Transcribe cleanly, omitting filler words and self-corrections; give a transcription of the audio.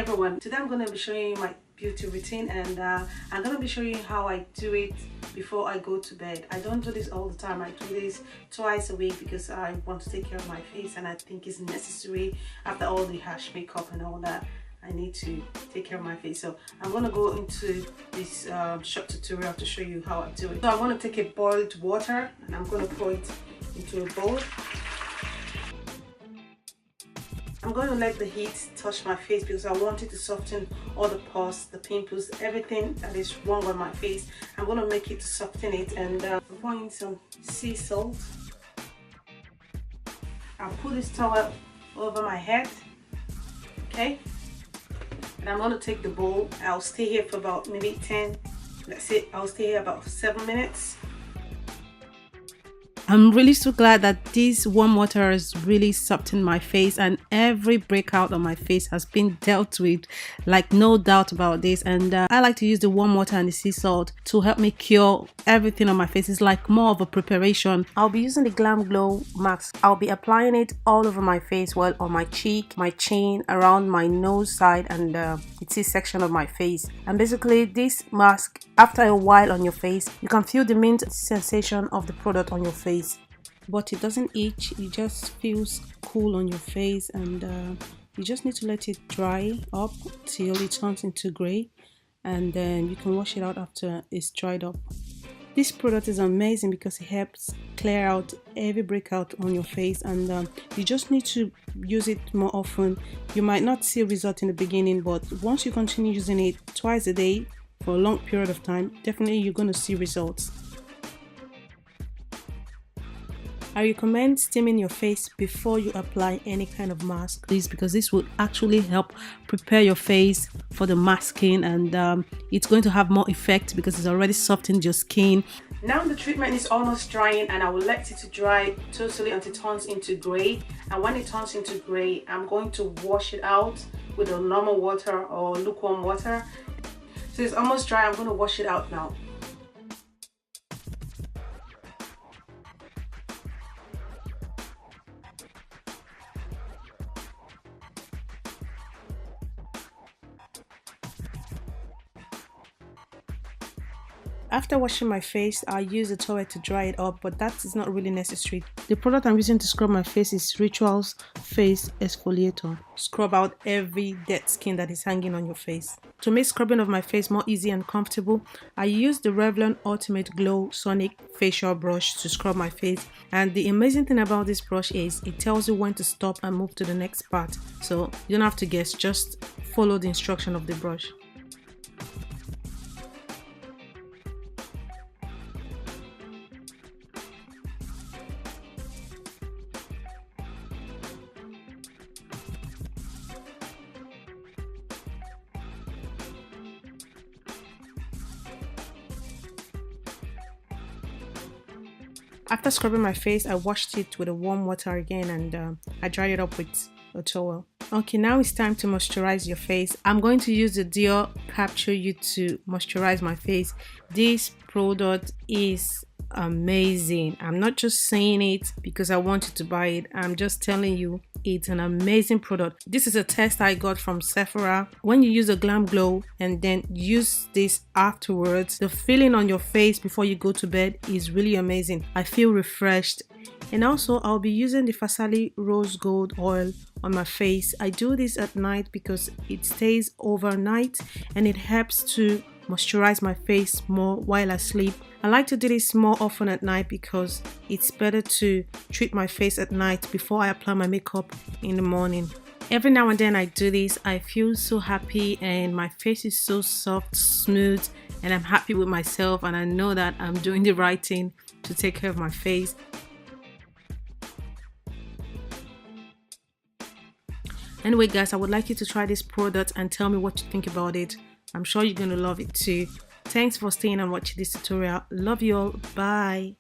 everyone, today I'm going to be showing you my beauty routine, and I'm going to be showing you how I do it before I go to bed. I don't do this all the time. I do this twice a week because I want to take care of my face, and I think it's necessary after all the harsh makeup and all that. I need to take care of my face. So I'm going to go into this short tutorial to show you how I do it. So I'm going to take a boiled water and I'm going to pour it into a bowl. I'm going to let the heat touch my face because I want it to soften all the pores, the pimples, everything that is wrong on my face. I'm going to make it to soften it, and I'm pouring some sea salt. I'll put this towel over my head, okay? And I'm going to take the bowl. I'll stay here for about maybe 10, that's it, I'll stay here about 7 minutes. I'm really so glad that this warm water has really softened my face, and every breakout on my face has been dealt with, like no doubt about this. And I like to use the warm water and the sea salt to help me cure everything on my face. It's like more of a preparation. I'll be using the Glam Glow mask. I'll be applying it all over my face, well, on my cheek, my chin, around my nose side, and the T section of my face. And basically this mask, after a while on your face, you can feel the mint sensation of the product on your face. But it doesn't itch, it just feels cool on your face, and you just need to let it dry up till it turns into gray, and then you can wash it out after it's dried up. This product is amazing because it helps clear out every breakout on your face, and you just need to use it more often. You might not see a result in the beginning, but once you continue using it twice a day for a long period of time, definitely you're going to see results. I recommend steaming your face before you apply any kind of mask, please, because this will actually help prepare your face for the masking, and it's going to have more effect because it's already softened your skin. Now the treatment is almost drying, and I will let it to dry totally until it turns into gray. And when it turns into gray, I'm going to wash it out with a normal water or lukewarm water. So it's almost dry. I'm going to wash it out now. After washing my face, I use a towel to dry it up, but that is not really necessary. The product I'm using to scrub my face is Ritual's Face Exfoliator. Scrub out every dead skin that is hanging on your face. To make scrubbing of my face more easy and comfortable, I use the Revlon Ultimate Glow Sonic Facial Brush to scrub my face. And the amazing thing about this brush is it tells you when to stop and move to the next part. So you don't have to guess, just follow the instruction of the brush. After scrubbing my face, I washed it with a warm water again, and I dried it up with a towel. Okay, now it's time to moisturize your face. I'm going to use the Dior Capture Youth to moisturize my face. This product is amazing. I'm not just saying it because I want you to buy it. I'm just telling you it's an amazing product. This is a test I got from Sephora. When you use a Glam Glow and then use this afterwards, the feeling on your face before you go to bed is really amazing. I feel refreshed. And also I'll be using the Farsali Rose Gold Oil on my face. I do this at night because it stays overnight and it helps to moisturize my face more while I sleep. I like to do this more often at night because it's better to treat my face at night before I apply my makeup in the morning. Every now and then I do this, I feel so happy and my face is so soft, smooth, and I'm happy with myself, and I know that I'm doing the right thing to take care of my face. Anyway guys, I would like you to try this product and tell me what you think about it. I'm sure you're going to love it too. Thanks for staying and watching this tutorial. Love you all. Bye.